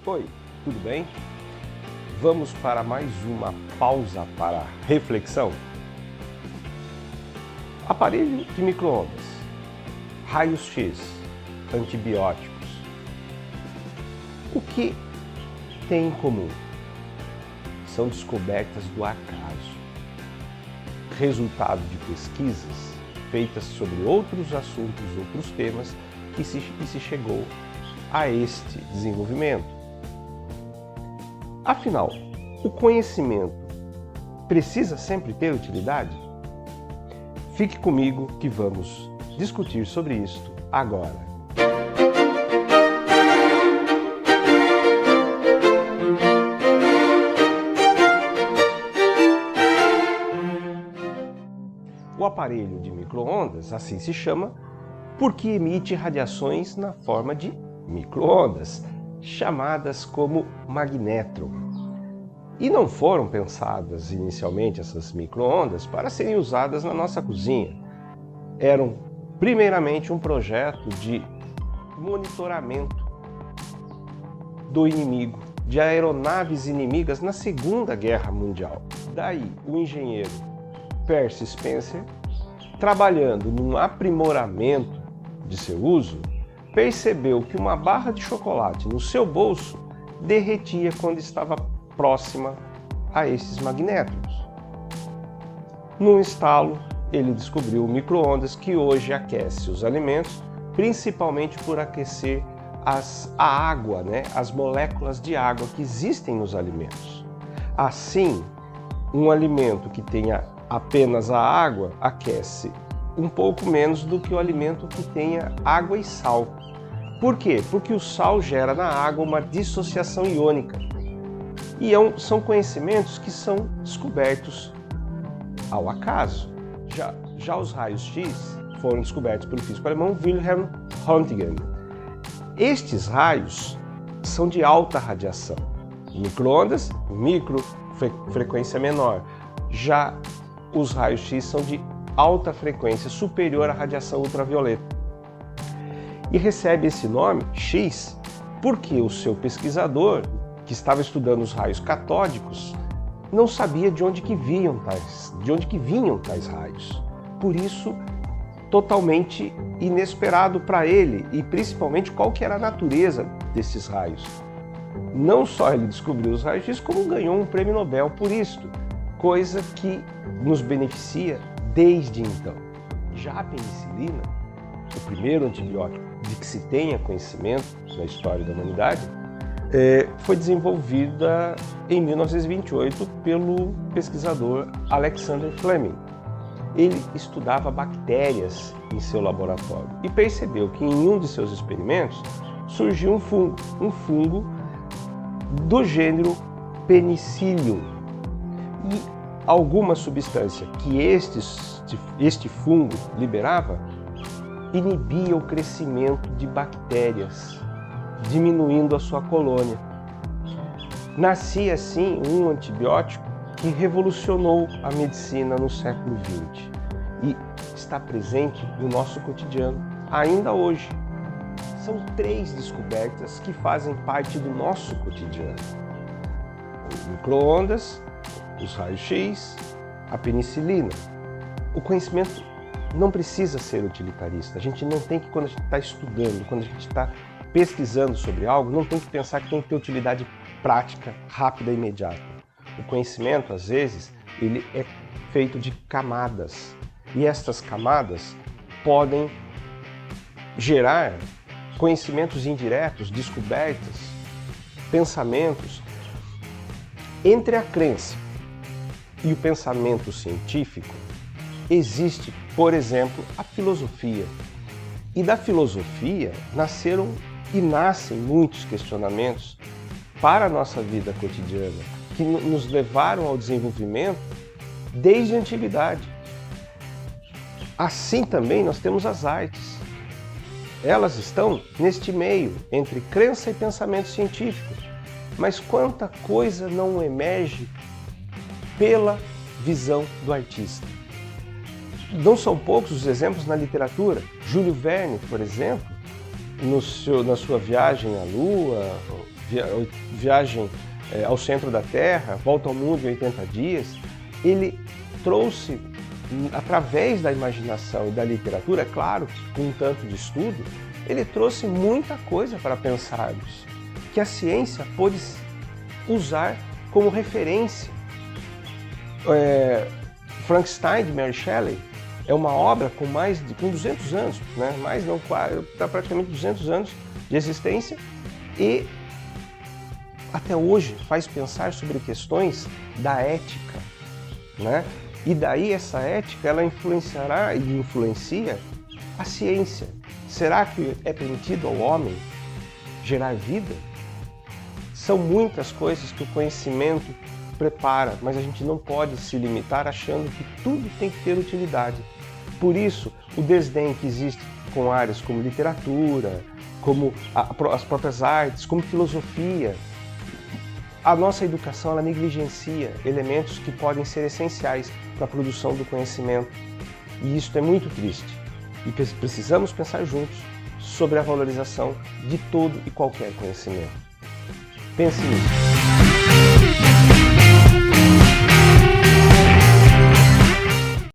Oi, tudo bem? Vamos para mais uma pausa para reflexão? Aparelho de micro-ondas, raios-x, antibióticos. O que tem em comum? São descobertas do acaso, resultado de pesquisas feitas sobre outros assuntos, outros temas, e se chegou a este desenvolvimento. Afinal, o conhecimento precisa sempre ter utilidade? Fique comigo que vamos discutir sobre isto agora. O aparelho de micro-ondas, assim se chama, porque emite radiações na forma de micro-ondas, chamadas como magnétron. E não foram pensadas inicialmente essas micro-ondas para serem usadas na nossa cozinha. Eram primeiramente um projeto de monitoramento do inimigo, de aeronaves inimigas na Segunda Guerra Mundial. Daí o engenheiro Percy Spencer, trabalhando num aprimoramento de seu uso, percebeu que uma barra de chocolate no seu bolso derretia quando estava próxima a esses magnétrons. Num estalo, ele descobriu o micro-ondas, que hoje aquece os alimentos, principalmente por aquecer a água, as moléculas de água que existem nos alimentos. Assim, um alimento que tenha apenas a água aquece um pouco menos do que o alimento que tenha água e sal. Por quê? Porque o sal gera na água uma dissociação iônica. E são conhecimentos que são descobertos ao acaso. Já os raios-x foram descobertos pelo físico alemão Wilhelm Röntgen. Estes raios são de alta radiação. Micro-ondas, frequência menor. Já os raios-x são de alta frequência, superior à radiação ultravioleta. E recebe esse nome, X, porque o seu pesquisador, que estava estudando os raios catódicos, não sabia de onde que vinham tais raios. Por isso, totalmente inesperado para ele, e principalmente qual que era a natureza desses raios. Não só ele descobriu os raios-x, como ganhou um prêmio Nobel por isto, coisa que nos beneficia desde então. Já a penicilina, o primeiro antibiótico de que se tenha conhecimento na história da humanidade, foi desenvolvida em 1928 pelo pesquisador Alexander Fleming. Ele estudava bactérias em seu laboratório e percebeu que em um de seus experimentos surgiu um fungo do gênero Penicillium. E alguma substância que este fungo liberava inibia o crescimento de bactérias, diminuindo a sua colônia. Nascia assim um antibiótico que revolucionou a medicina no século XX e está presente no nosso cotidiano ainda hoje. São 3 descobertas que fazem parte do nosso cotidiano: o micro-ondas, os raios-x, a penicilina. O conhecimento não precisa ser utilitarista. A gente não tem que, quando a gente está estudando, quando a gente está pesquisando sobre algo, não tem que pensar que tem que ter utilidade prática, rápida e imediata. O conhecimento, às vezes, ele é feito de camadas. E estas camadas podem gerar conhecimentos indiretos, descobertas, pensamentos. Entre a crença e o pensamento científico, existe, por exemplo, a filosofia. E da filosofia nasceram e nascem muitos questionamentos para a nossa vida cotidiana, que nos levaram ao desenvolvimento desde a antiguidade. Assim também nós temos as artes. Elas estão neste meio, entre crença e pensamento científico. Mas quanta coisa não emerge pela visão do artista. Não são poucos os exemplos na literatura. Júlio Verne, por exemplo, na sua viagem à Lua, Viagem ao Centro da Terra, Volta ao Mundo em 80 Dias, ele trouxe, através da imaginação e da literatura, é claro, com um tanto de estudo, ele trouxe muita coisa para pensarmos, que a ciência pôde usar como referência. Frankenstein, de Mary Shelley, é uma obra com com 200 anos, né? Mais não, está praticamente 200 anos de existência, e até hoje faz pensar sobre questões da ética, né? E daí essa ética, ela influenciará e influencia a ciência. Será que é permitido ao homem gerar vida? São muitas coisas que o conhecimento prepara, mas a gente não pode se limitar achando que tudo tem que ter utilidade. Por isso, o desdém que existe com áreas como literatura, como as próprias artes, como filosofia. A nossa educação, ela negligencia elementos que podem ser essenciais para a produção do conhecimento. E isso é muito triste. E precisamos pensar juntos sobre a valorização de todo e qualquer conhecimento. Pense nisso.